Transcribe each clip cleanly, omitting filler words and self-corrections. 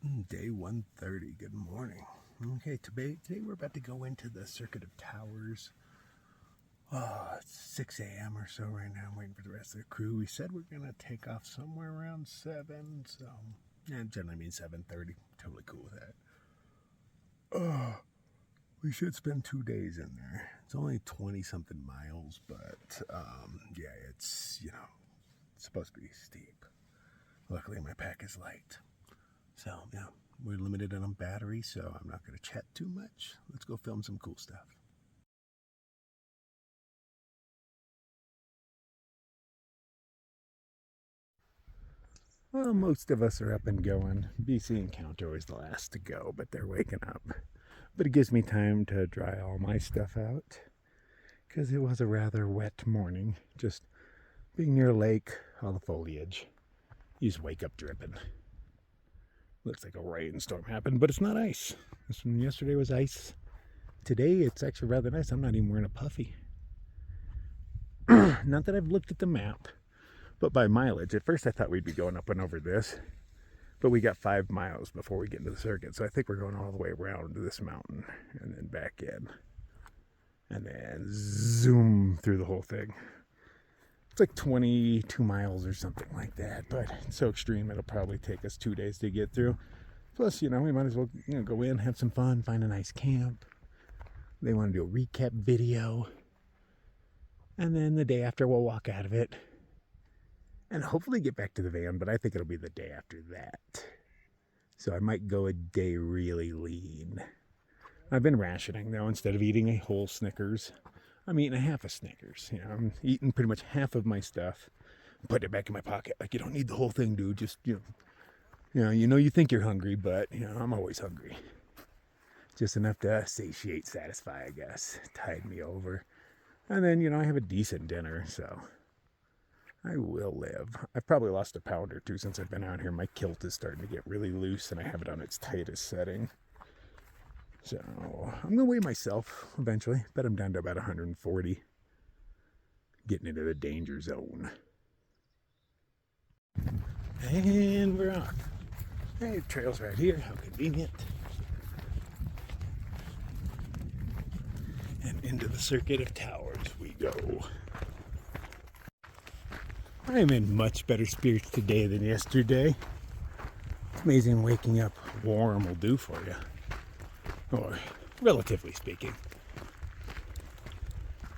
Day 130. Good morning. Okay, today we're about to go into the Circuit of Towers. It's 6 a.m. or so right now. I'm waiting for the rest of the crew. We said we're going to take off somewhere around 7, so yeah, generally means 7:30. Totally cool with that. We should spend 2 days in there. It's only 20-something miles, but yeah, it's supposed to be steep. Luckily, my pack is light. So, yeah, we're limited on battery, so I'm not going to chat too much. Let's go film some cool stuff. Well, most of us are up and going. BC and Count are always the last to go, but they're waking up. But it gives me time to dry all my stuff out, because it was a rather wet morning. Just being near a lake, all the foliage. You just wake up dripping. Looks like a rainstorm happened, but it's not ice. Yesterday was ice. Today it's actually rather nice. I'm not even wearing a puffy. Not that I've looked at the map, but by mileage. At first I thought we'd be going up and over this, but we got 5 miles before we get into the circuit. So I think we're going all the way around this mountain and then back in. And then zoom through the whole thing. It's like 22 miles or something like that, but it's so extreme it'll probably take us 2 days to get through. Plus, we might as well go in, have some fun, find a nice camp. They want to do a recap video. And then the day after we'll walk out of it and hopefully get back to the van, but I think it'll be the day after that. So I might go a day really lean. I've been rationing though. Instead of eating a whole Snickers, I'm eating a half a Snickers. I'm eating pretty much half of my stuff, put it back in my pocket. Like, you don't need the whole thing, dude. Just, you think you're hungry, but, I'm always hungry. Just enough to satiate, satisfy, I guess. Tide me over. And then, I have a decent dinner, so I will live. I've probably lost a pound or two since I've been out here. My kilt is starting to get really loose, and I have it on its tightest setting. So I'm going to weigh myself eventually. Bet I'm down to about 140. Getting into the danger zone. And we're off. Hey, the trail's right here. How convenient. And into the Circuit of Towers we go. I am in much better spirits today than yesterday. It's amazing waking up warm will do for you. Or, relatively speaking.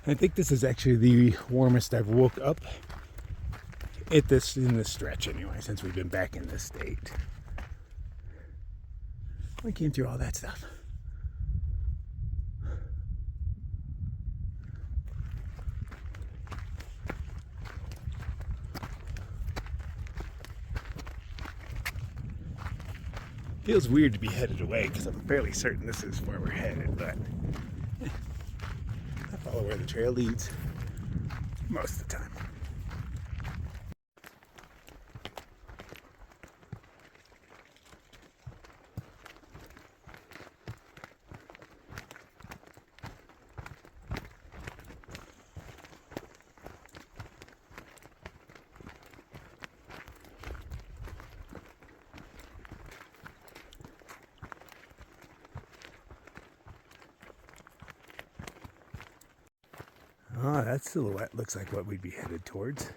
I think this is actually the warmest I've woke up in this stretch anyway, since we've been back in this state. We came through all that stuff. Feels weird to be headed away because I'm fairly certain this is where we're headed, but I follow where the trail leads most of the time. Oh, that silhouette looks like what we'd be headed towards.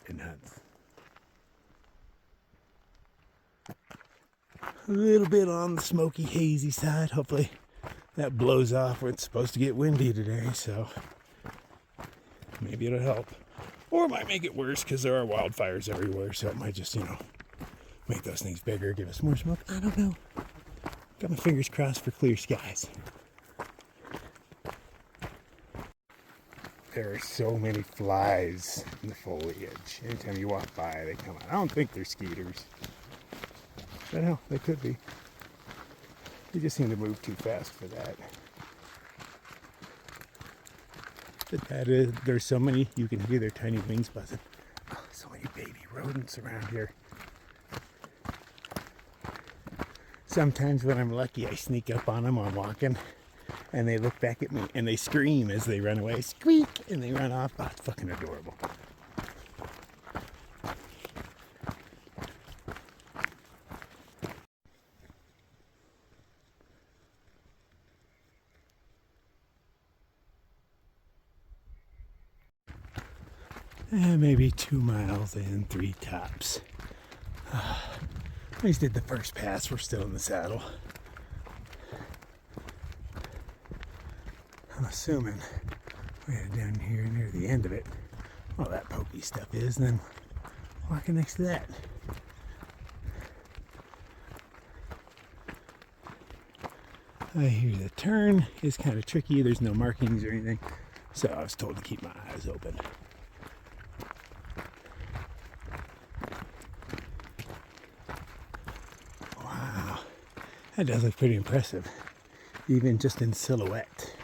And that's a little bit on the smoky, hazy side. Hopefully that blows off. It's supposed to get windy today, so maybe it'll help. Or it might make it worse because there are wildfires everywhere, so it might just, make those things bigger, give us more smoke. I don't know. Got my fingers crossed for clear skies. There are so many flies in the foliage. Anytime you walk by, they come out. I don't think they're skeeters. But hell, they could be. They just seem to move too fast for that. But there's so many, you can hear their tiny wings buzzing. Oh, so many baby rodents around here. Sometimes when I'm lucky, I sneak up on them while I'm walking. And they look back at me and they scream as they run away. Squeak! And they run off. Oh, it's fucking adorable. And maybe 2 miles and 3 tops. I just did the first pass. We're still in the saddle. I'm assuming we're headed down here near the end of it. All that pokey stuff is, and then walking next to that. I hear the turn is kind of tricky. There's no markings or anything, so I was told to keep my eyes open. Wow, that does look pretty impressive, even just in silhouette.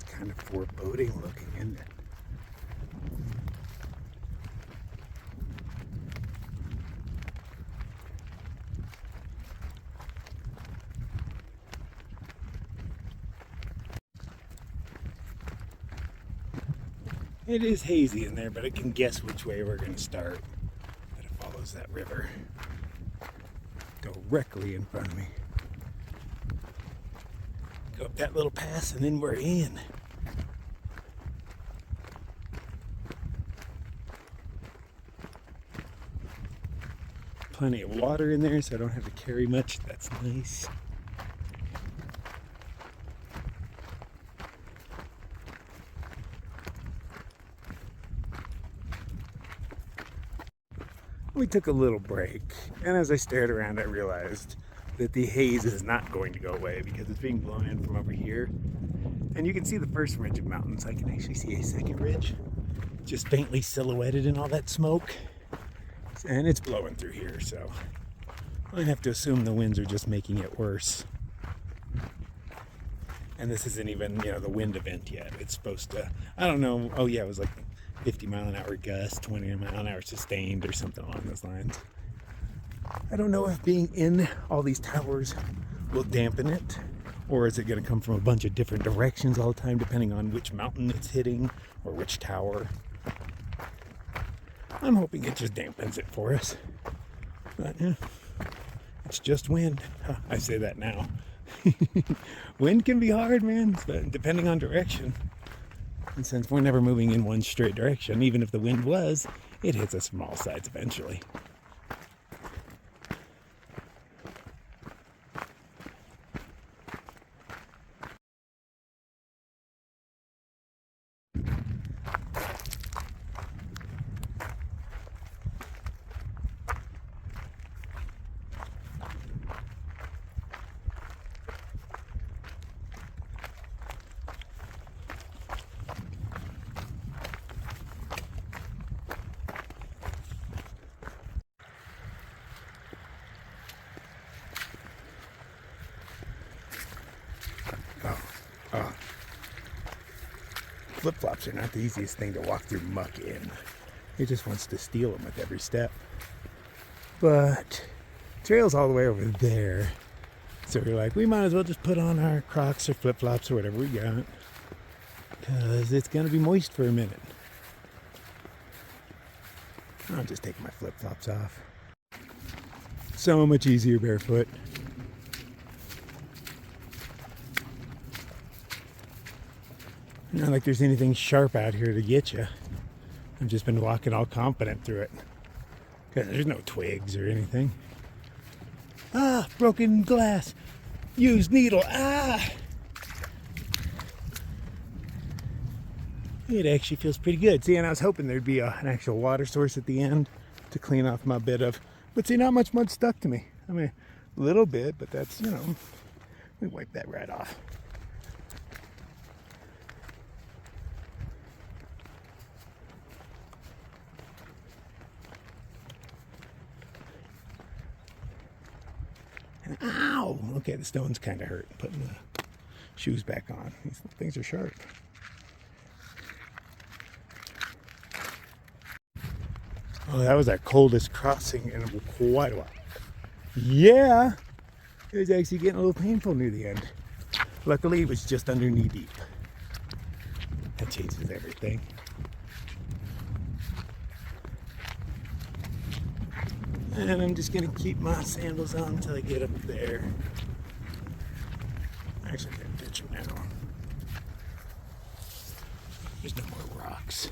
Kind of foreboding looking, isn't it? It is hazy in there, but I can guess which way we're going to start. But it follows that river directly in front of me. Go up that little pass and then we're in. Plenty of water in there, so I don't have to carry much. That's nice. We took a little break, and as I stared around, I realized that the haze is not going to go away because it's being blown in from over here. And you can see the first ridge of mountains. I can actually see a second ridge, just faintly silhouetted in all that smoke. And it's blowing through here, so I have to assume the winds are just making it worse. And this isn't even, the wind event yet. It's supposed to, I don't know, oh yeah, it was like 50 mile an hour gust, 20 mile an hour sustained or something along those lines. I don't know if being in all these towers will dampen it, or is it going to come from a bunch of different directions all the time, depending on which mountain it's hitting or which tower. I'm hoping it just dampens it for us. But yeah, it's just wind. I say that now. Wind can be hard, man, depending on direction. And since we're never moving in one straight direction, even if the wind was, it hits us from all sides eventually. Flip-flops are not the easiest thing to walk through muck in. It just wants to steal them with every step. But trail's all the way over there. So we're like, we might as well just put on our Crocs or flip-flops or whatever we got, because it's going to be moist for a minute. I'll just take my flip-flops off. So much easier barefoot. Not like there's anything sharp out here to get you. I've just been walking all confident through it. Because there's no twigs or anything. Ah, broken glass. Used needle. Ah! It actually feels pretty good. See, and I was hoping there'd be an actual water source at the end to clean off my bit of... But see, not much mud stuck to me. I mean, a little bit, but that's, we wipe that right off. Ow! Okay, the stone's kind of hurt. Putting the shoes back on. These things are sharp. Oh, that was our coldest crossing in quite a while. Yeah! It was actually getting a little painful near the end. Luckily, it was just under knee deep. That changes everything. And I'm just gonna keep my sandals on until I get up there. Actually, I got a picture now. There's no more rocks.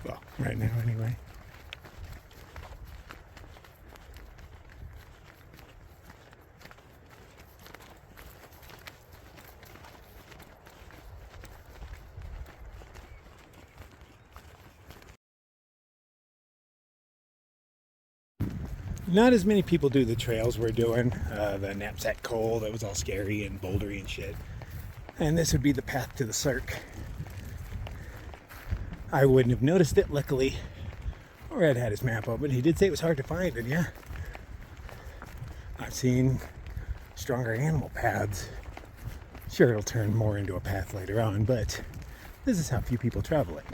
Well, right now anyway. Not as many people do the trails we're doing. The knapsack coal, that was all scary and bouldery and shit. And this would be the path to the cirque. I wouldn't have noticed it, luckily. Red had his map open. He did say it was hard to find, and yeah. I've seen stronger animal paths. Sure, it'll turn more into a path later on, but this is how few people travel it.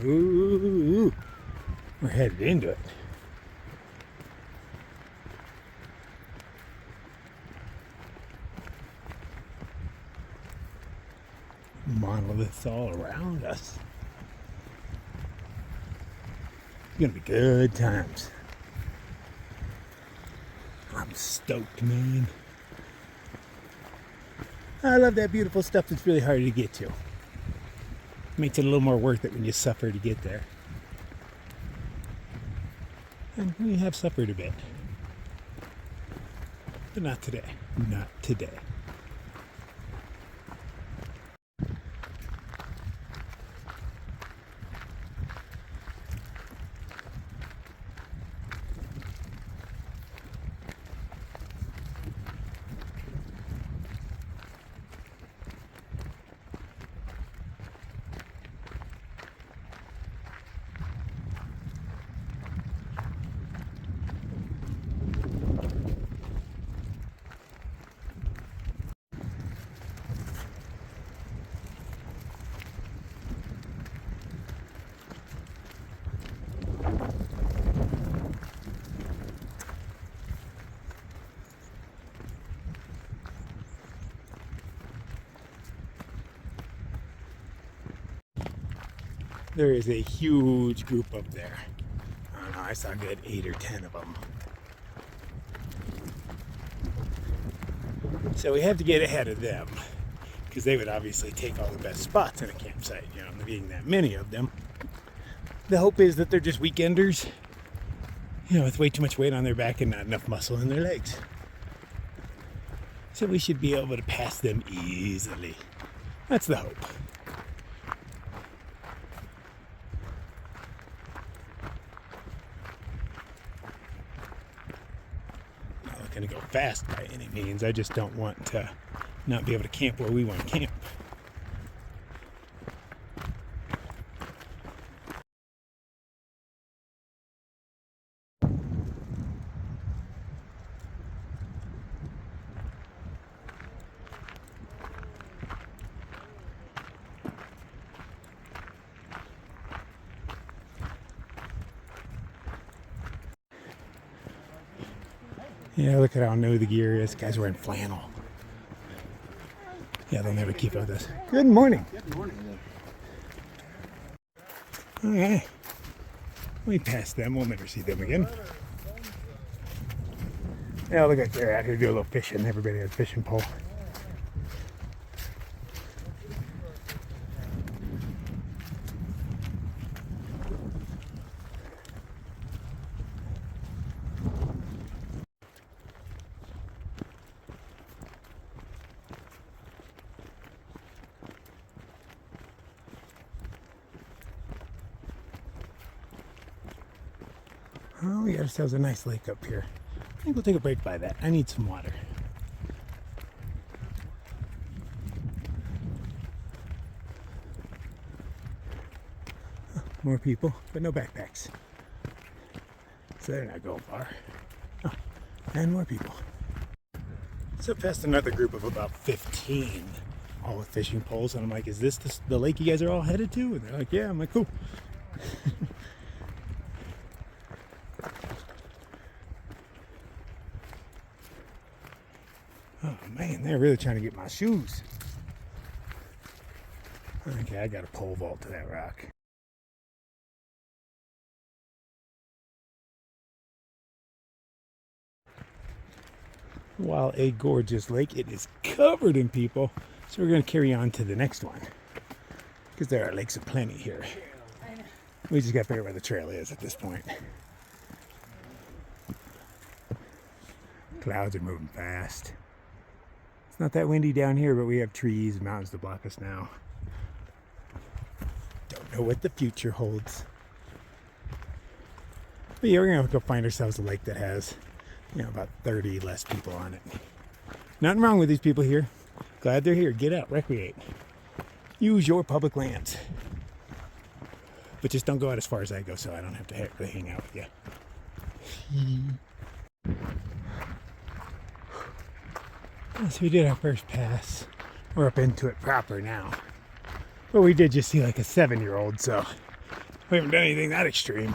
Ooh, we're headed into it. Monoliths all around us. It's gonna be good times. I'm stoked, man. I love that beautiful stuff that's really hard to get to. Makes it a little more worth it when you suffer to get there. And we have suffered a bit. But not today. Not today. There is a huge group up there. I don't know, I saw a good 8 or 10 of them. So we have to get ahead of them, because they would obviously take all the best spots in a campsite, you know, there being that many of them. The hope is that they're just weekenders, you know, with way too much weight on their back and not enough muscle in their legs. So we should be able to pass them easily. That's the hope. Going to go fast by any means. I just don't want to not be able to camp where we want to camp. Yeah, look at how new the gear is. Guys wearing flannel. Yeah, they'll never keep up with us. Good morning. Good morning. All right. We passed them. We'll never see them again. Yeah, look like they're out here doing a little fishing. Everybody has a fishing pole. Oh, we got ourselves a nice lake up here. I think we'll take a break by that. I need some water. more people, but no backpacks. So they're not going far. Oh, and more people. So past another group of about 15, all with fishing poles, and I'm like, is this the lake you guys are all headed to? And they're like, yeah. I'm like, cool. Oh man, they're really trying to get my shoes. Okay, I got a pole vault to that rock. While a gorgeous lake, it is covered in people. So we're going to carry on to the next one, because there are lakes aplenty here. We just got to figure out where the trail is at this point. Clouds are moving fast. It's not that windy down here, but we have trees and mountains to block us now. Don't know what the future holds. But yeah, we're going to go find ourselves a lake that has, about 30 less people on it. Nothing wrong with these people here. Glad they're here. Get out, recreate. Use your public lands. But just don't go out as far as I go so I don't have to hang out with you. So we did our first pass. We're up into it proper now. But we did just see like a 7-year-old, so we haven't done anything that extreme.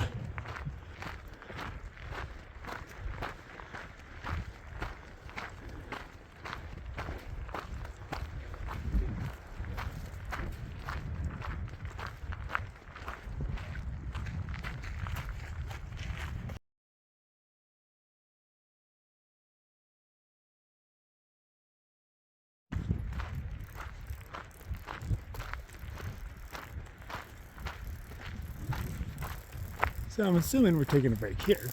So I'm assuming we're taking a break here.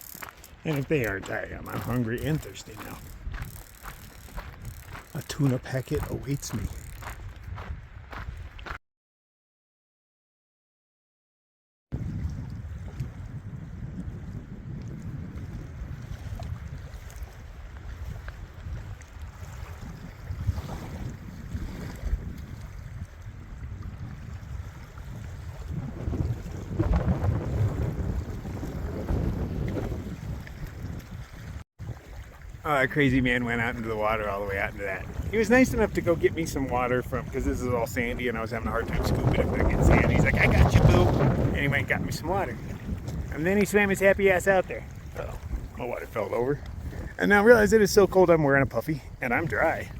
And if they aren't, I am. I'm hungry and thirsty now. A tuna packet awaits me. That crazy man went out into the water all the way out into that. He was nice enough to go get me some water because this is all sandy and I was having a hard time scooping it to get sand. He's like, I got you, boo. And he went and got me some water. And then he swam his happy ass out there. Oh, my water fell over. And now I realize it is so cold I'm wearing a puffy and I'm dry.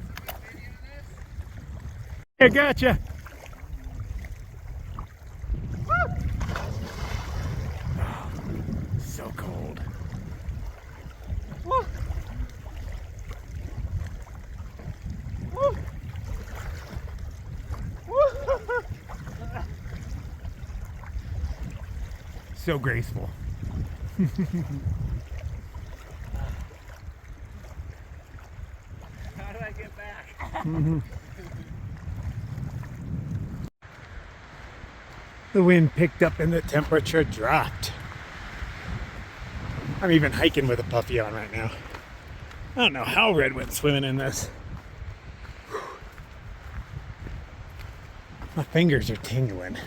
I gotcha. Oh, so cold. Woo. So graceful. How do I get back? The wind picked up and the temperature dropped. I'm even hiking with a puffy on right now. I don't know how Red went swimming in this. My fingers are tingling.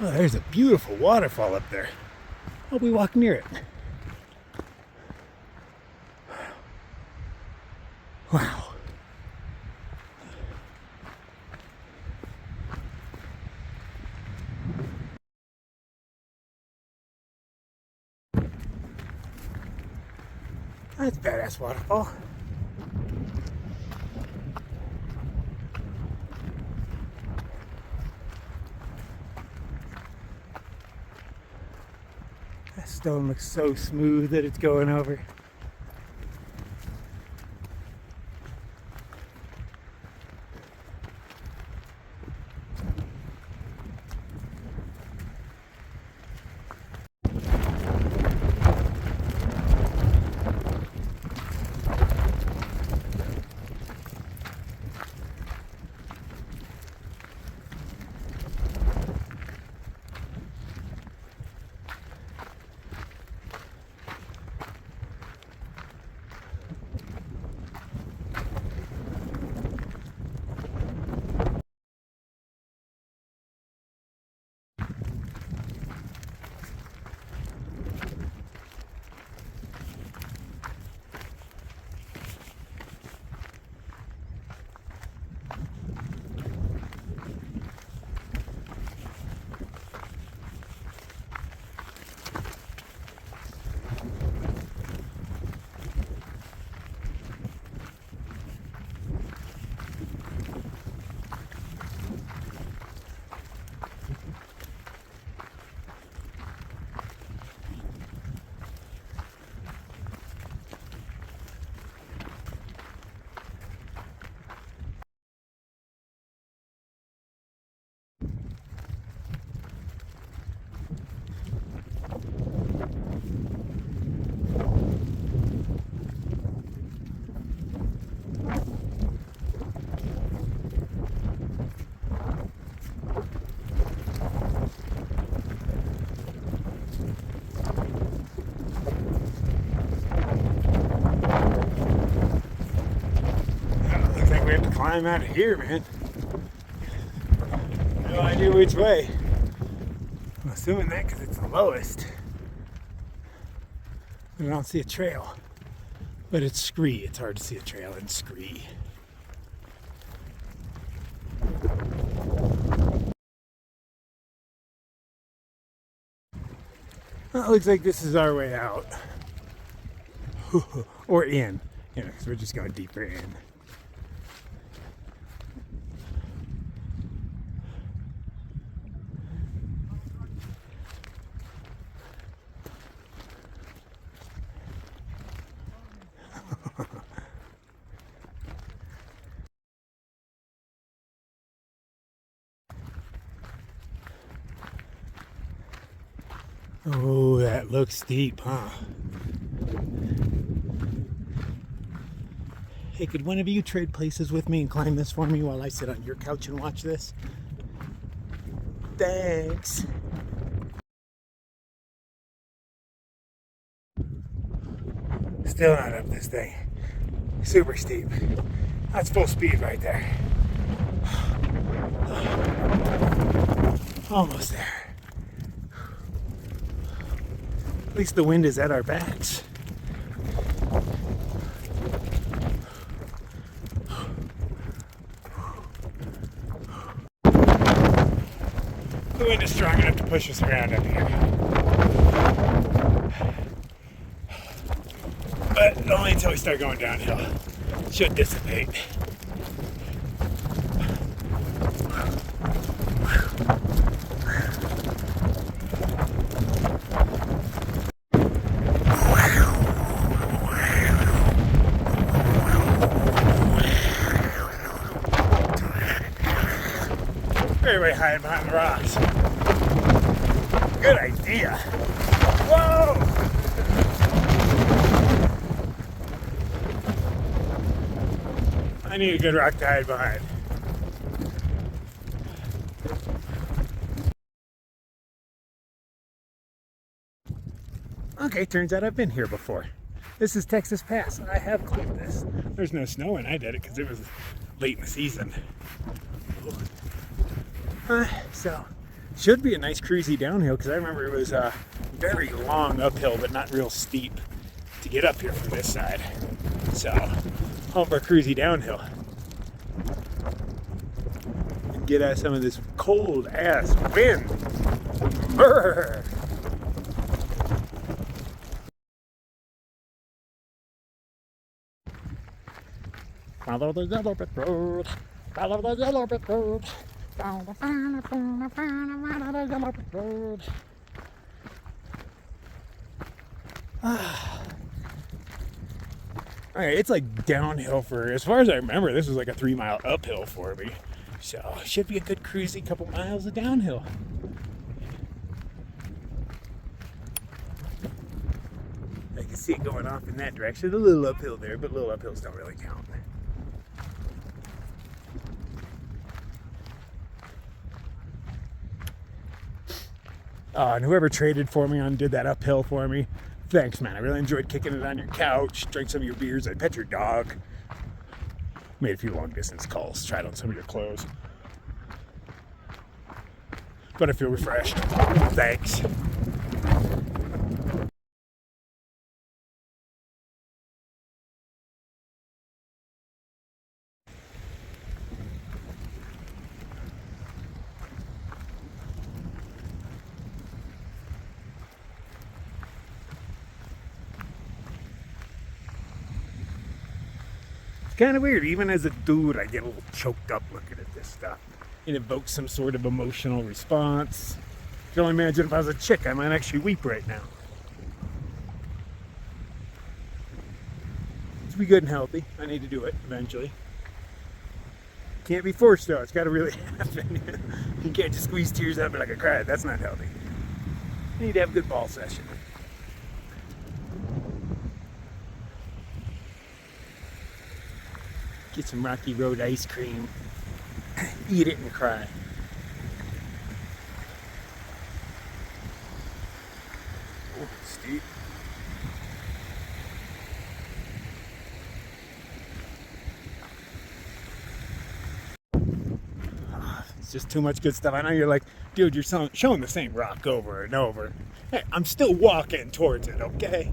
Oh, there's a beautiful waterfall up there. I'll we walk near it. Wow. That's a badass waterfall. That stone looks so smooth that it's going over. climb out of here, man. No idea which way. I'm assuming that because it's the lowest. I don't see a trail. But it's scree. It's hard to see a trail in scree. Well, it looks like this is our way out. Or in. You know, because we're just going deeper in. Oh, that looks steep, huh? Hey, could one of you trade places with me and climb this for me while I sit on your couch and watch this? Thanks. Still not up this thing. Super steep. That's full speed right there. Almost there. At least the wind is at our backs. The wind is strong enough to push us around up here. But only until we start going downhill. It should dissipate. Very high behind the rocks. Good idea. Whoa! I need a good rock to hide behind. Okay, turns out I've been here before. This is Texas Pass. I have climbed this. There's no snow and I did it because it was late in the season. So, should be a nice cruisy downhill because I remember it was very long uphill but not real steep to get up here from this side. So, home for a cruisy downhill. And get out some of this cold ass wind. Brr. Follow the yellow brick road. Follow the yellow brick road. Alright, it's like downhill for, as far as I remember, this was like a 3-mile uphill for me. So, should be a good cruisy couple miles of downhill. I can see it going off in that direction. A little uphill there, but little uphills don't really count. And whoever traded for me on did that uphill for me, thanks, man. I really enjoyed kicking it on your couch, drank some of your beers, I pet your dog, made a few long distance calls, tried on some of your clothes. But I feel refreshed. Thanks. It's kind of weird. Even as a dude, I get a little choked up looking at this stuff. It evokes some sort of emotional response. I can only imagine if I was a chick, I might actually weep right now. To be good and healthy, I need to do it eventually. Can't be forced though. It's got to really happen. You can't just squeeze tears out and be like I cried. That's not healthy. You need to have a good ball session. Get some Rocky Road ice cream. Eat it and cry. Oh, steep. just too much good stuff. I know you're like, dude, you're showing the same rock over and over. Hey, I'm still walking towards it, okay?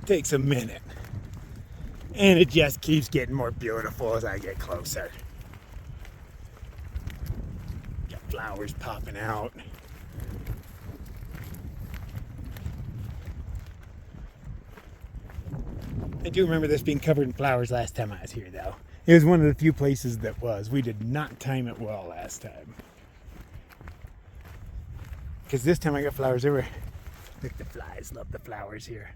Takes a minute. And it just keeps getting more beautiful as I get closer. Got flowers popping out. I do remember this being covered in flowers last time I was here, though. It was one of the few places that was. We did not time it well last time. Because this time I got flowers everywhere. Look, the flies love the flowers here.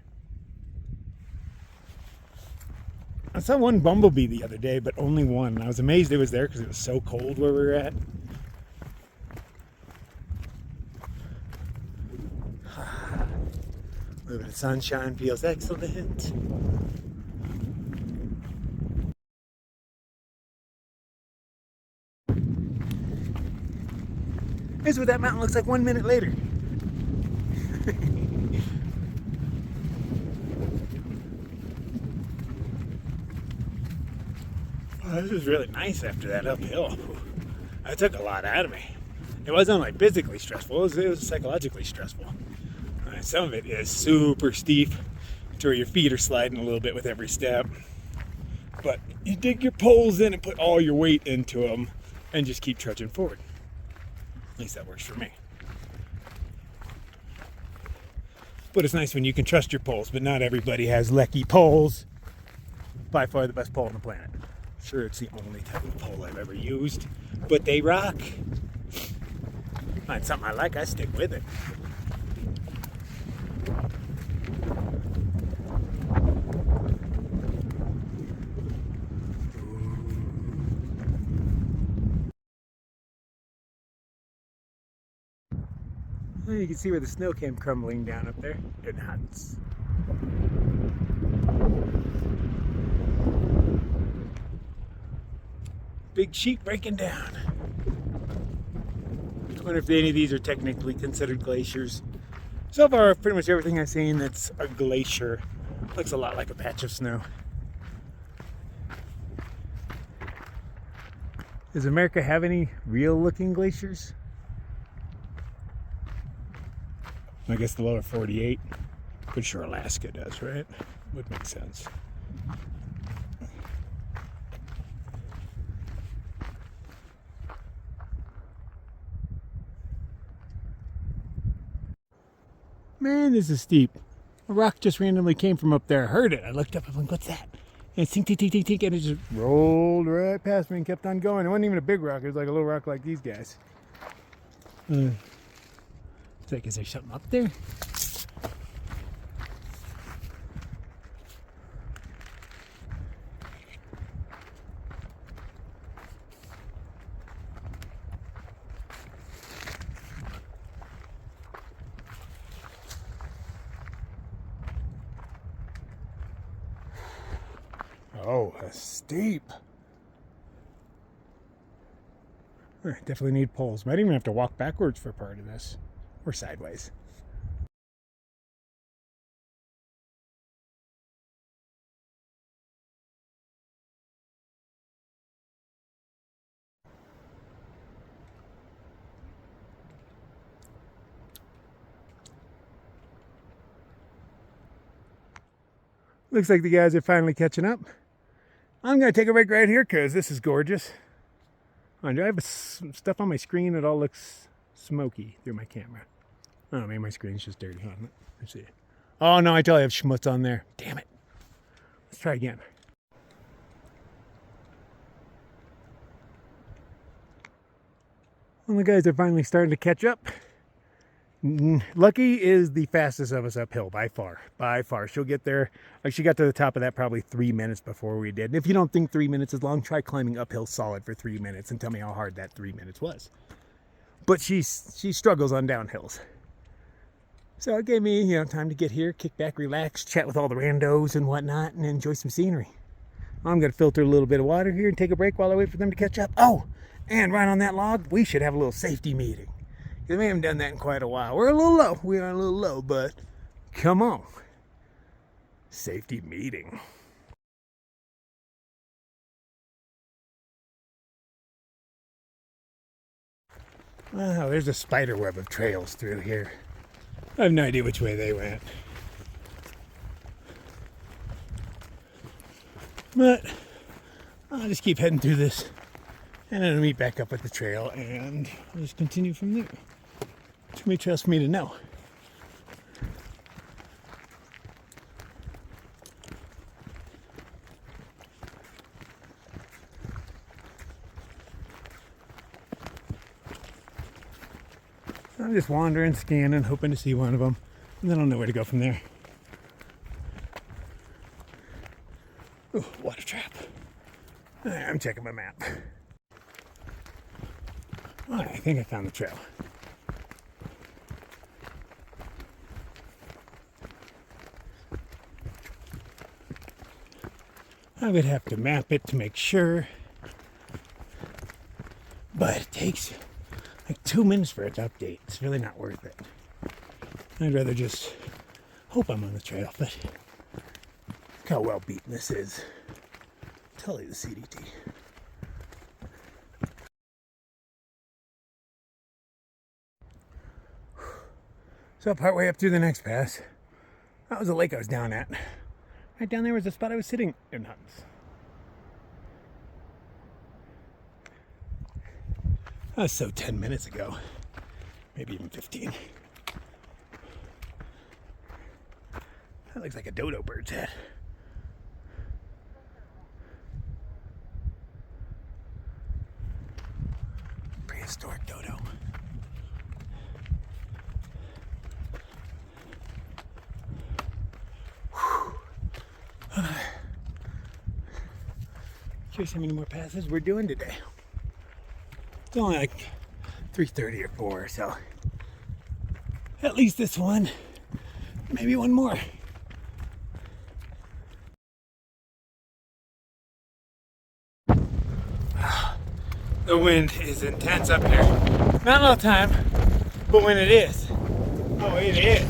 I saw one bumblebee the other day, but only one. I was amazed it was there because it was so cold where we were at. A little bit of sunshine feels excellent. Here's what that mountain looks like 1 minute later. Well, this was really nice after that uphill. That took a lot out of me. It wasn't like physically stressful, it was psychologically stressful. Some of it is super steep to where your feet are sliding a little bit with every step. But you dig your poles in and put all your weight into them and just keep trudging forward. At least that works for me. But it's nice when you can trust your poles, but not everybody has Lecky poles. By far the best pole on the planet. Sure, it's the only type of pole I've ever used, but they rock. Find something I like, I stick with it. Well, you can see where the snow came crumbling down up there. Good nuts. Big sheet breaking down. I wonder if any of these are technically considered glaciers. So far, pretty much everything I've seen that's a glacier looks a lot like a patch of snow. Does America have any real looking glaciers? I guess the lower 48. Pretty sure Alaska does, right? Would make sense. Man, this is steep. A rock just randomly came from up there. I heard it. I looked up and went, what's that? And tink, tink, tink, tink, tink, and it just rolled right past me and kept on going. It wasn't even a big rock. It was like a little rock like these guys. It's like, is there something up there? Oh, that's steep. Definitely need poles. Might even have to walk backwards for part of this. Or sideways. Looks like the guys are finally catching up. I'm going to take a break right here because this is gorgeous. I have some stuff on my screen that all looks smoky through my camera. Oh, maybe my screen's just dirty. Hold on, let's see. Oh no, I totally have schmutz on there. Damn it. Let's try again. Well, the guys are finally starting to catch up. Lucky is the fastest of us uphill by far. By far. She'll get there. Like, she got to the top of that probably 3 minutes before we did. And if you don't think 3 minutes is long, try climbing uphill solid for 3 minutes and tell me how hard that 3 minutes was. But she struggles on downhills. So it gave me, time to get here, kick back, relax, chat with all the randos and whatnot, and enjoy some scenery. I'm going to filter a little bit of water here and take a break while I wait for them to catch up. Oh, and right on that log, we should have a little safety meeting. We haven't done that in quite a while. We're a little low. We are a little low, but come on. Safety meeting. Wow, there's a spider web of trails through here. I have no idea which way they went. But I'll just keep heading through this and then I'll meet back up with the trail and I'll just continue from there. Too many trails for me to know. I'm just wandering, scanning, hoping to see one of them, and then I'll know where to go from there. Ooh, water trap. I'm checking my map. Oh, I think I found the trail. I would have to map it to make sure, but it takes like 2 minutes for it to update. It's really not worth it. I'd rather just hope I'm on the trail, but look how well beaten this is. Totally the CDT. So partway up through the next pass, that was the lake I was down at. Right down there was the spot I was sitting in nuts. That was so 10 minutes ago, maybe even 15. That looks like a dodo bird's head. Prehistoric dodo. Curious how many more passes we're doing today. It's only like 3:30 or 4, so at least this one, maybe one more. The wind is intense up here. Not all the time, but when it is, oh, it is.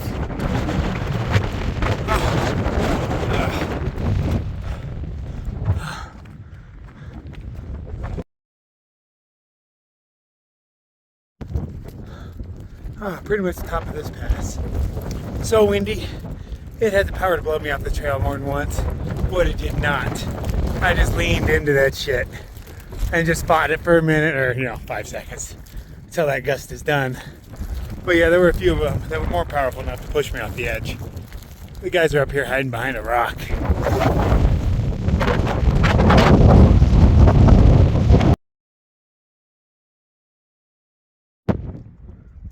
Pretty much the top of this pass. So windy, it had the power to blow me off the trail more than once, but it did not. I just leaned into that shit and just fought it for a minute or 5 seconds until that gust is done. But yeah, there were a few of them that were more powerful enough to push me off the edge. The guys are up here hiding behind a rock.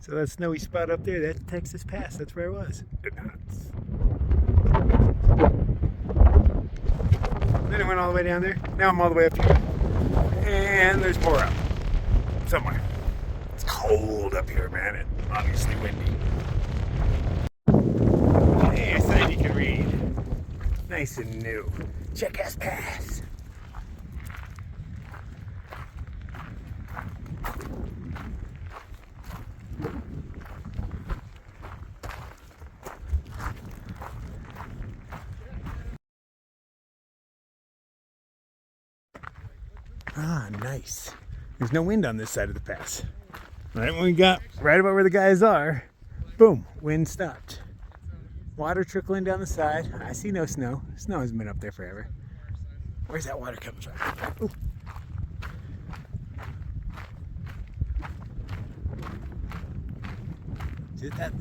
So that snowy spot up there, that's Texas Pass. That's where I was. Then I went all the way down there. Now I'm all the way up here. And there's more up. Somewhere. It's cold up here, man. And obviously windy. Hey, a sign you can read. Nice and new. Jackass Pass. Ah, nice. There's no wind on this side of the pass. Right when we got right about where the guys are, boom, wind stopped. Water trickling down the side. I see no snow. Snow hasn't been up there forever. Where's that water coming from? Ooh.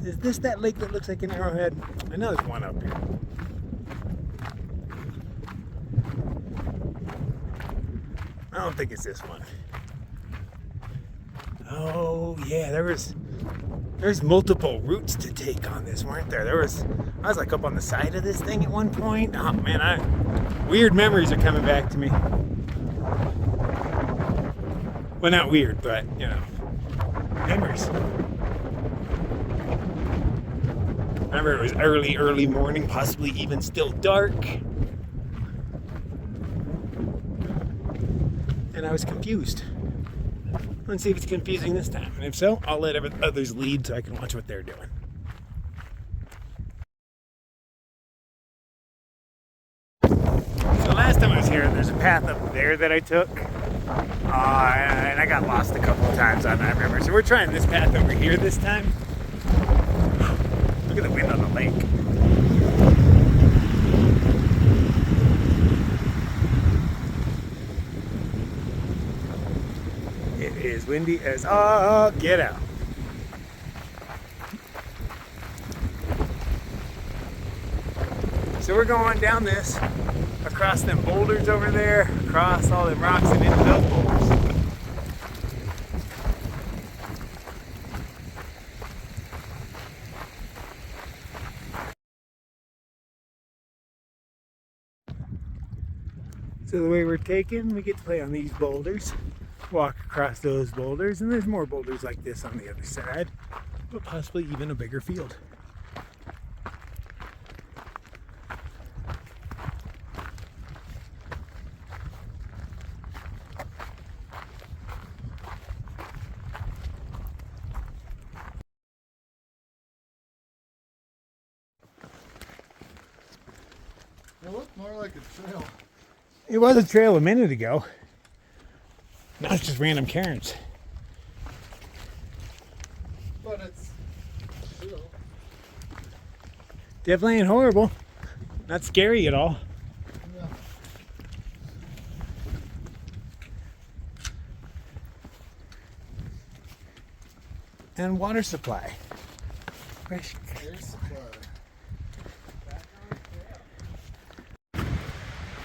Is this that lake that looks like an arrowhead? I know there's one up here. I don't think it's this one. Oh yeah, there's multiple routes to take on this, weren't there? I was like up on the side of this thing at one point. Oh man, weird memories are coming back to me. Well, not weird, but memories. Remember, it was early morning, possibly even still dark. And I was confused. Let's see if it's confusing this time. And if so, I'll let others lead so I can watch what they're doing. So last time I was here, there's a path up there that I took. And I got lost a couple of times on that river. So we're trying this path over here this time. Look at the wind on the lake. It is windy as all get out. So we're going down this, across them boulders over there, across all them rocks and into those boulders. So the way we're taking, we get to play on these boulders, walk across those boulders, and there's more boulders like this on the other side, but possibly even a bigger field. It looked more like a trail. It was a trail a minute ago. Now it's just random cairns. But it's still. Definitely ain't horrible. Not scary at all. Yeah. And water supply. Fresh. Air supply.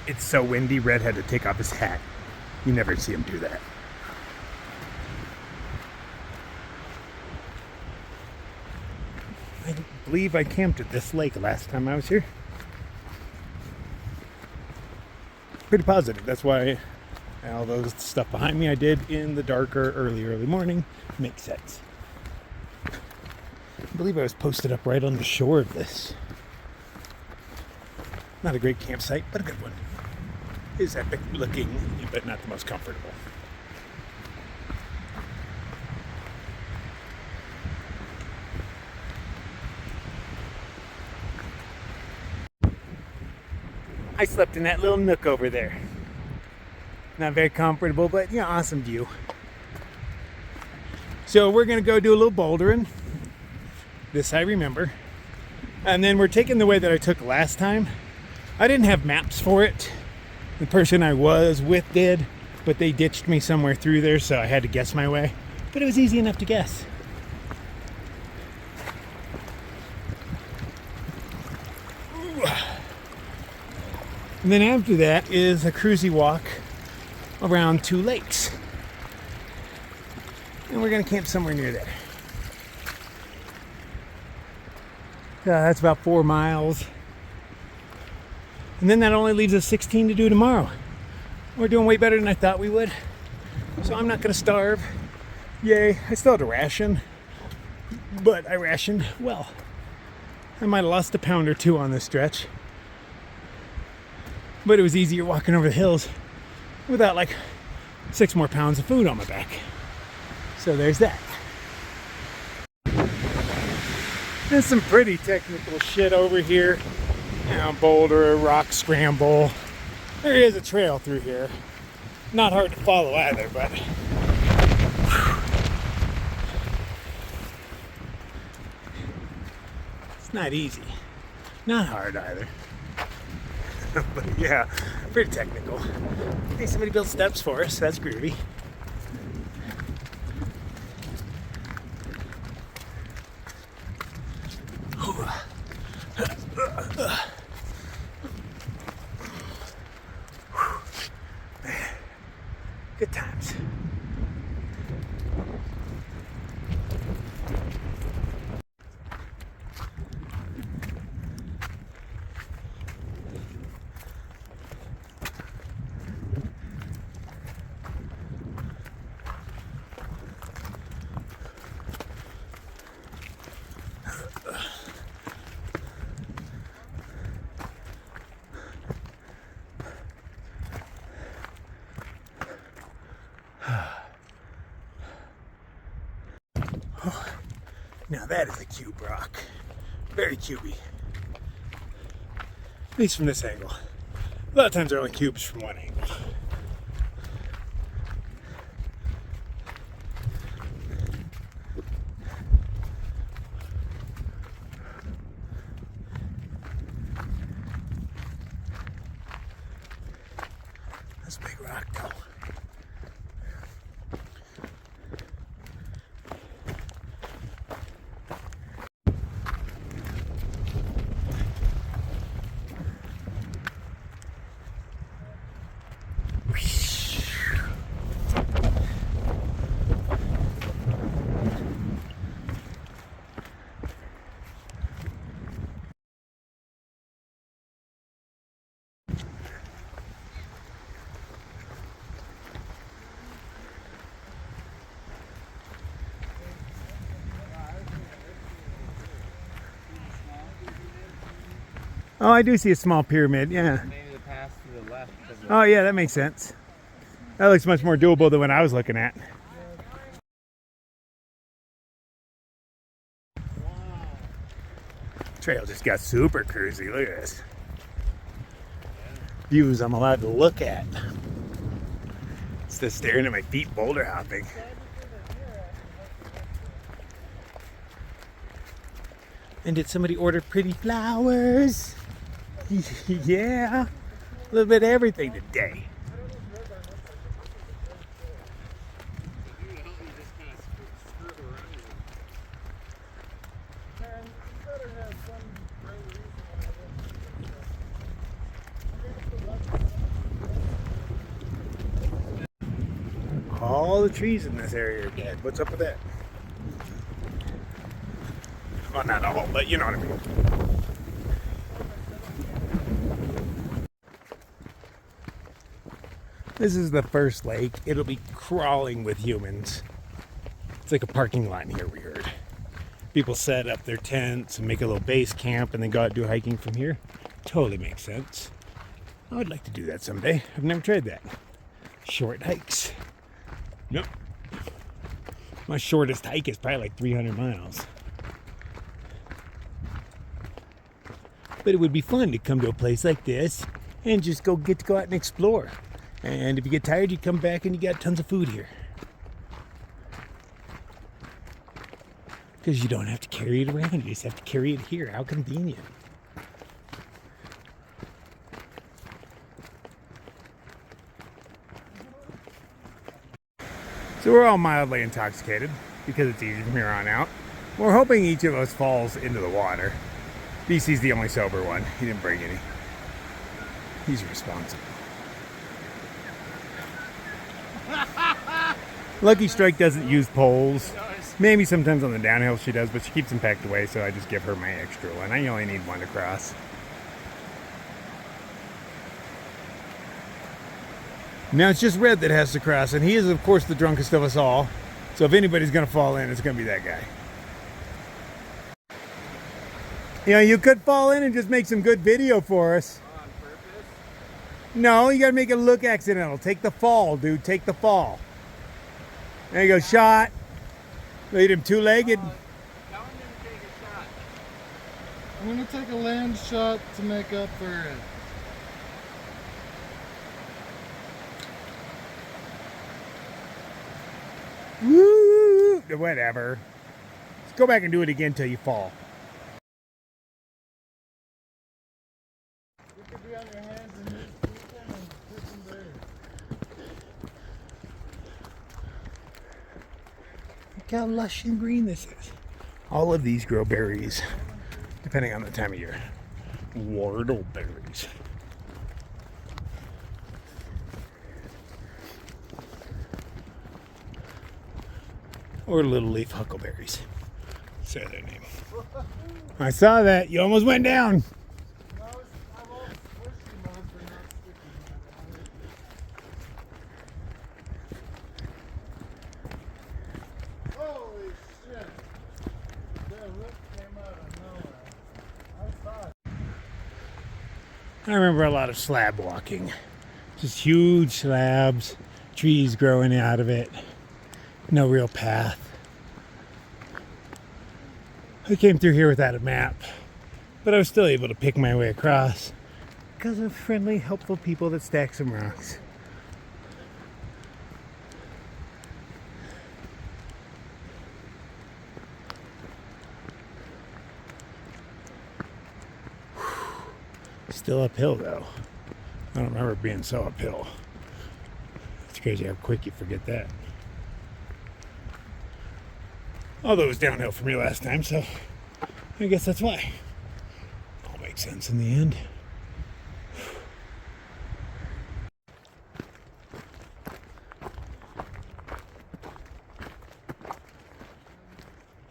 It's so windy, Red had to take off his hat. You never see him do that. I believe I camped at this lake last time I was here. Pretty positive. That's why all those stuff behind me I did in the darker, early morning makes sense. I believe I was posted up right on the shore of this. Not a great campsite, but a good one. It is epic looking, but not the most comfortable. I slept in that little nook over there. Not very comfortable, but yeah, awesome view. So we're gonna go do a little bouldering. This I remember. And then we're taking the way that I took last time. I didn't have maps for it. The person I was with did, but they ditched me somewhere through there, so I had to guess my way. But it was easy enough to guess. And then after that is a cruisy walk around two lakes. And we're gonna camp somewhere near there. That's about 4 miles. And then that only leaves us 16 to do tomorrow. We're doing way better than I thought we would. So I'm not gonna starve. Yay, I still had to ration, but I rationed well. I might have lost a pound or two on this stretch, but it was easier walking over the hills without like 6 more pounds of food on my back. So there's that. There's some pretty technical shit over here. You know, boulder, rock scramble. There is a trail through here. Not hard to follow either, but it's not easy. Not hard either. But yeah, pretty technical. Hey, somebody built steps for us. That's groovy. Good times. Now that is a cube rock. Very cubey. At least from this angle. A lot of times they're only cubes from one angle. rock though. Oh, I do see a small pyramid, yeah. Maybe the path to the left. Oh, yeah, that makes sense. That looks much more doable than what I was looking at. Trail just got super cruisy. Look at this. Views I'm allowed to look at. Instead of staring at my feet boulder hopping. And did somebody order pretty flowers? Yeah. A little bit of everything today. All the trees in this area are dead. What's up with that? Well, not all, but you know what I mean. This is the first lake. It'll be crawling with humans. It's like a parking lot in here, we heard. People set up their tents and make a little base camp and then go out and do hiking from here. Totally makes sense. I would like to do that someday. I've never tried that. Short hikes. Nope. My shortest hike is probably like 300 miles. But it would be fun to come to a place like this and just get to go out and explore. And if you get tired, you come back and you got tons of food here. Because you don't have to carry it around, you just have to carry it here. How convenient. So we're all mildly intoxicated because it's easy from here on out. We're hoping each of us falls into the water. BC's the only sober one. He didn't bring any. He's responsible. Lucky Strike doesn't use poles. Maybe sometimes on the downhill she does, but she keeps them packed away, so I just give her my extra one. I only need one to cross. Now it's just Red that has to cross, and he is, of course, the drunkest of us all. So if anybody's going to fall in, it's going to be that guy. You know, you could fall in and just make some good video for us. On purpose? No, you got to make it look accidental. Take the fall, dude. Take the fall. There you go. Shot. Made him two-legged. Tell him to take a shot. I'm gonna take a land shot to make up for it. Woo! Whatever. Let's go back and do it again till you fall. You could be on your hands and knees sleeping and fishing there. Look how lush and green this is. All of these grow berries, depending on the time of year. Whortleberries. Or little leaf huckleberries. Say their name. I saw that. You almost went down. I'm all squishy mud, but not sticky mud. Holy shit! That rip came out of nowhere. I saw it. I remember a lot of slab walking. Just huge slabs, trees growing out of it. No real path. I came through here without a map, but I was still able to pick my way across because of friendly, helpful people that stack some rocks. Still uphill though. I don't remember it being so uphill. Crazy how quick you forget that. Although it was downhill for me last time, so I guess that's why. All makes sense in the end.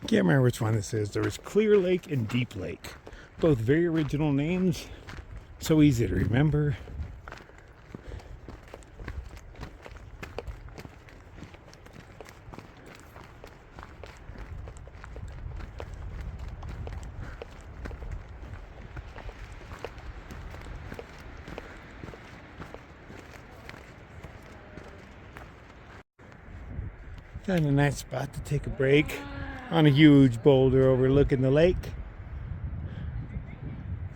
Can't remember which one this is. There was Clear Lake and Deep Lake. Both very original names. So easy to remember. Kind of a nice spot to take a break on a huge boulder overlooking the lake.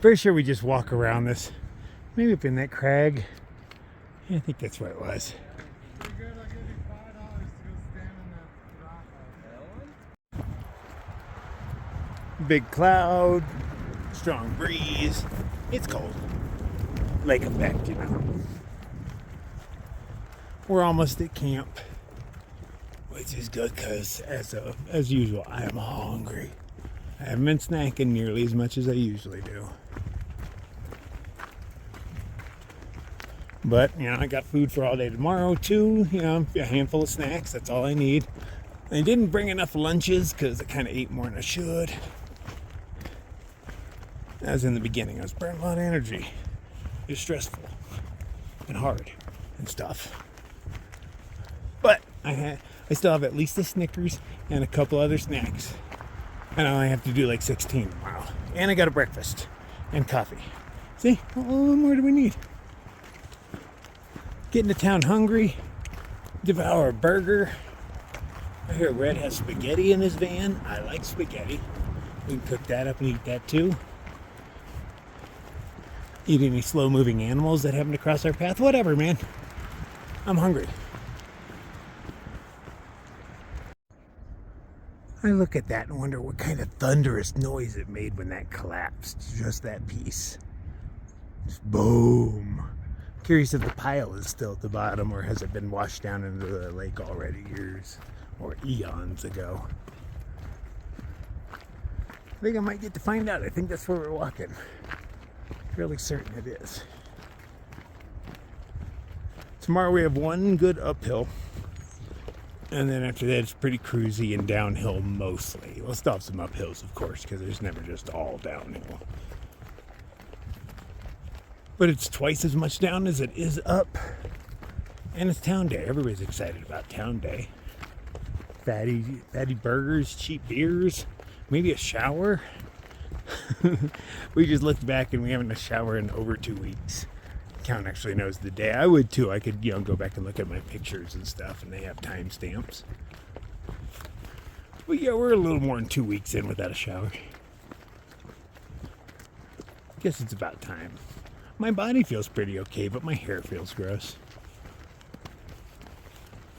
Pretty sure we just walk around this. Maybe up in that crag. Yeah, I think that's where it was. You're good, I'll give you $5 to go stand in that rock out. Big cloud, strong breeze. It's cold. Lake effect, you know. We're almost at camp, which is good because, as usual, I am hungry. I haven't been snacking nearly as much as I usually do. But, you know, I got food for all day tomorrow, too. You know, a handful of snacks. That's all I need. I didn't bring enough lunches because I kind of ate more than I should. As in the beginning, I was burning a lot of energy. It was stressful and hard and stuff. But I still have at least a Snickers and a couple other snacks. And I only have to do like 16 tomorrow. And I got a breakfast and coffee. See, what more do we need? Get into town hungry, devour a burger. I hear Red has spaghetti in his van. I like spaghetti. We can cook that up and eat that too. Eat any slow-moving animals that happen to cross our path. Whatever, man. I'm hungry. I look at that and wonder what kind of thunderous noise it made when that collapsed. Just that piece. Just boom. Curious if the pile is still at the bottom or has it been washed down into the lake already years or eons ago. I think I might get to find out. I think that's where we're walking. Fairly certain it is. Tomorrow we have one good uphill. And then after that, it's pretty cruisy and downhill mostly. We'll still have some uphills, of course, because there's never just all downhill. But it's twice as much down as it is up. And it's town day. Everybody's excited about town day. Fatty burgers, cheap beers, maybe a shower. We just looked back and we haven't had a shower in over 2 weeks. Count actually knows the day. I would too. I could, go back and look at my pictures and stuff, and they have timestamps. But yeah, we're a little more than 2 weeks in without a shower. Guess it's about time. My body feels pretty okay, but my hair feels gross.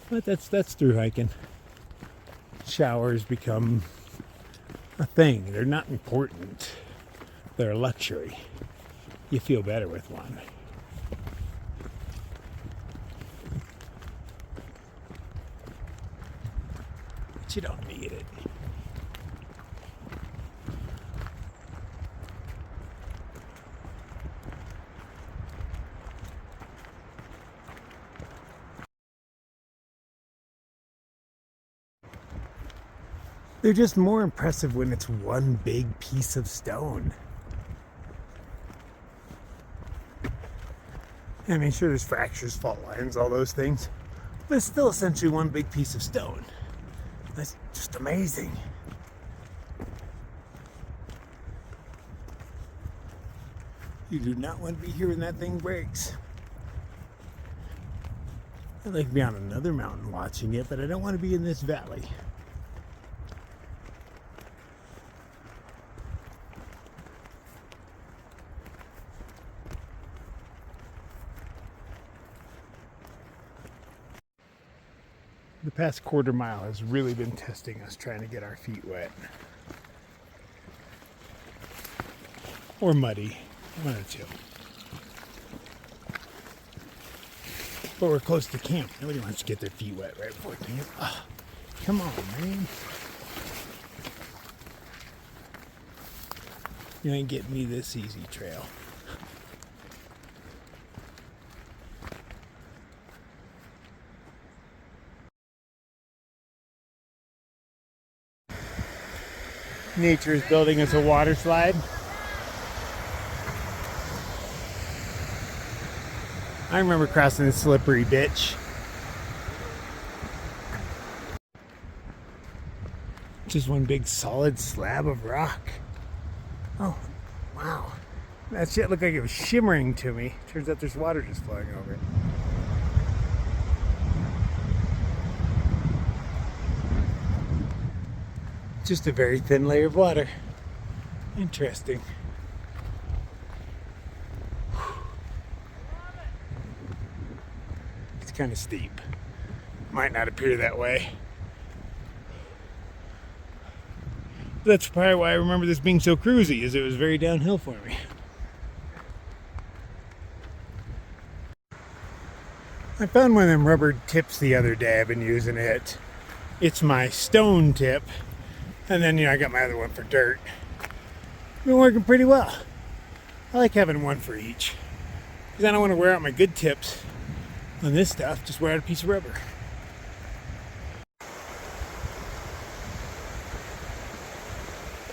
But that's through hiking. Showers become a thing. They're not important. They're a luxury. You feel better with one. But you don't need it. They're just more impressive when it's one big piece of stone. I mean, sure, there's fractures, fault lines, all those things, but it's still essentially one big piece of stone. That's just amazing. You do not want to be here when that thing breaks. I'd like to be on another mountain watching it, but I don't want to be in this valley. The past quarter mile has really been testing us, trying to get our feet wet. Or muddy, one or two. But we're close to camp. Nobody wants to get their feet wet right before camp. Oh, come on, man. You ain't getting me this easy trail. Nature is building us a water slide. I remember crossing this slippery bitch. Just one big solid slab of rock. Oh, wow. That shit looked like it was shimmering to me. Turns out there's water just flowing over it. Just a very thin layer of water. Interesting. It's kind of steep. Might not appear that way. That's probably why I remember this being so cruisy, is it was very downhill for me. I found one of them rubber tips the other day. I've been using it. It's my stone tip. And then, I got my other one for dirt. Been working pretty well. I like having one for each. Because I don't want to wear out my good tips on this stuff. Just wear out a piece of rubber.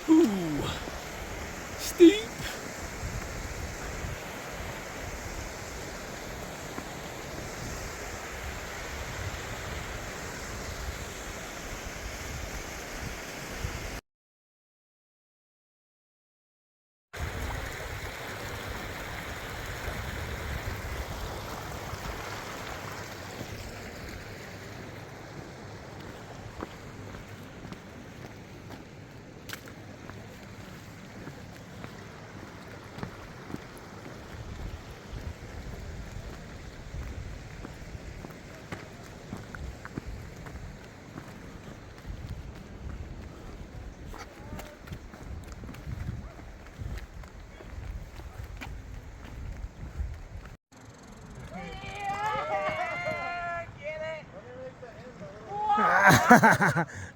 Ooh, steep.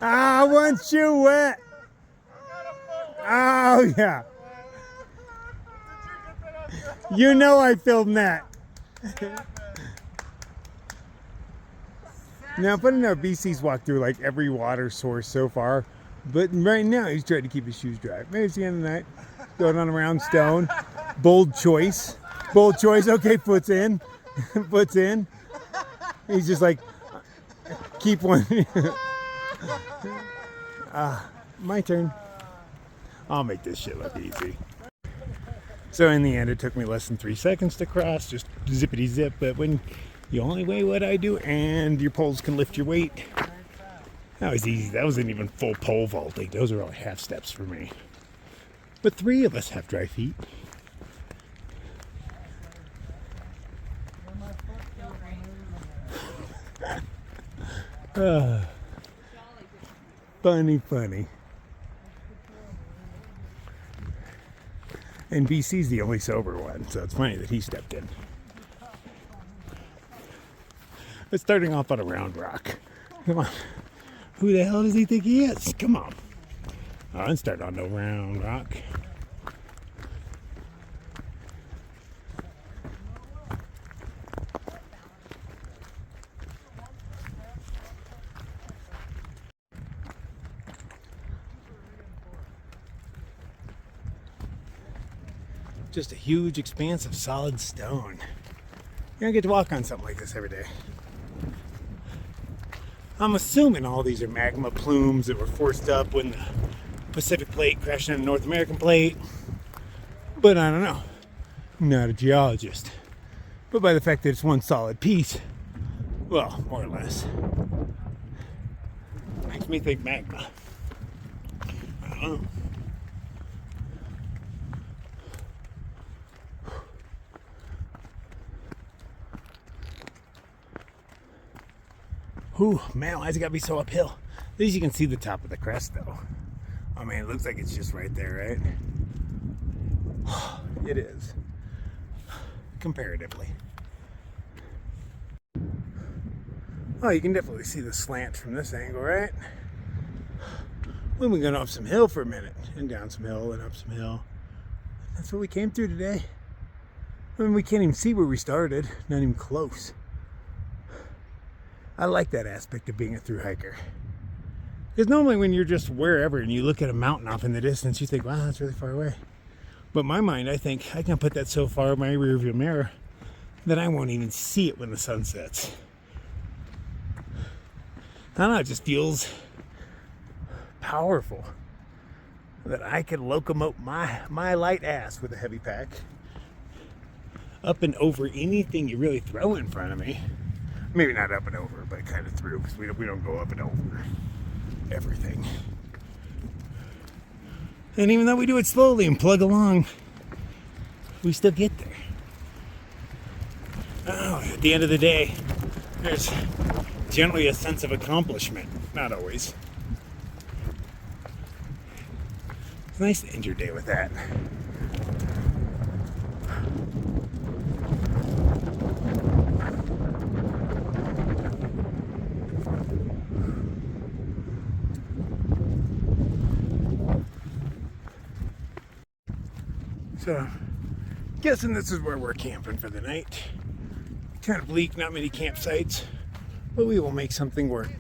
I want you wet. Oh, yeah. You know I filmed that. Now, but no, BC's walked through like every water source so far. But right now, he's trying to keep his shoes dry. Maybe it's the end of the night. Going on around stone. Bold choice. Bold choice. Okay, foot's in. Foot's in. He's just like, keep one. My turn. I'll make this shit look easy. So in the end, it took me less than 3 seconds to cross, just zippity zip. But when you only weigh what I do and your poles can lift your weight, that was easy. That wasn't even full pole vaulting. Those are only half steps for me. But 3 of us have dry feet. Funny. And BC's the only sober one, so it's funny that he stepped in. But starting off on a round rock. Come on. Who the hell does he think he is? Come on. And start on the round rock. Just a huge expanse of solid stone. You don't get to walk on something like this every day. I'm assuming all these are magma plumes that were forced up when the Pacific plate crashed into the North American plate. But I don't know. I'm not a geologist. But by the fact that it's one solid piece, well, more or less, makes me think magma. I don't know. Whew, man, why's it gotta be so uphill? At least you can see the top of the crest, though. I mean, it looks like it's just right there, right? It is. Comparatively. Oh, you can definitely see the slant from this angle, right? We've been going up some hill for a minute, and down some hill, and up some hill. That's what we came through today. I mean, we can't even see where we started, not even close. I like that aspect of being a through hiker. Because normally when you're just wherever and you look at a mountain off in the distance, you think, wow, that's really far away. But in my mind, I think I can put that so far in my rearview mirror that I won't even see it when the sun sets. I don't know, it just feels powerful that I can locomote my light ass with a heavy pack up and over anything you really throw in front of me. Maybe not up and over, but kind of through, because we don't go up and over everything. And even though we do it slowly and plug along, we still get there. Oh, at the end of the day, there's generally a sense of accomplishment. Not always. It's nice to end your day with that. So, guessing this is where we're camping for the night. Kind of bleak, not many campsites, but we will make something work.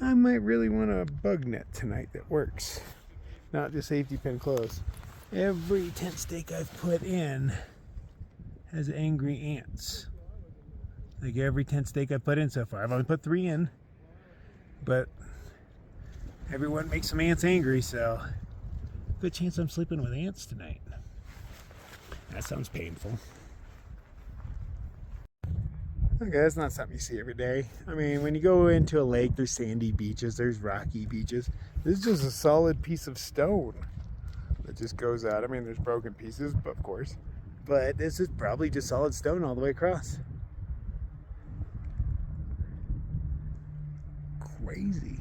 I might really want a bug net tonight that works, not just safety pin close. Every tent stake I've put in has angry ants. Like every tent stake I've put in so far. I've only put 3 in, but everyone makes some ants angry, so good chance I'm sleeping with ants tonight. That sounds painful. Okay, that's not something you see every day. I mean, when you go into a lake, there's sandy beaches, there's rocky beaches. This is just a solid piece of stone that just goes out. I mean, there's broken pieces, of course, but this is probably just solid stone all the way across. Crazy.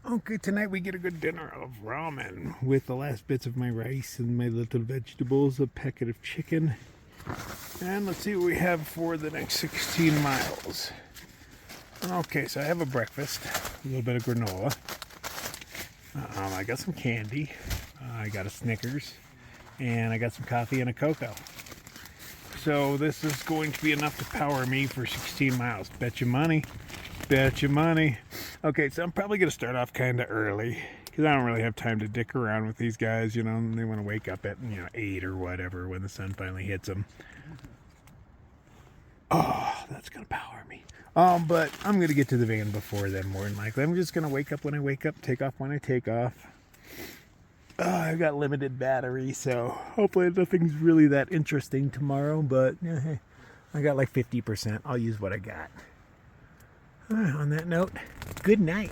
Okay, tonight we get a good dinner of ramen with the last bits of my rice and my little vegetables, a packet of chicken. And let's see what we have for the next 16 miles. Okay, so I have a breakfast, a little bit of granola. I got some candy. I got a Snickers. And I got some coffee and a cocoa. So this is going to be enough to power me for 16 miles. Bet you money. Bet you money. Okay, so I'm probably going to start off kind of early because I don't really have time to dick around with these guys. You know, they want to wake up at 8 or whatever when the sun finally hits them. Oh, that's going to power me. But I'm going to get to the van before then, more than likely. I'm just going to wake up when I wake up, take off when I take off. I've got limited battery, so hopefully nothing's really that interesting tomorrow. But hey, I got like 50%. I'll use what I got. On that note, good night.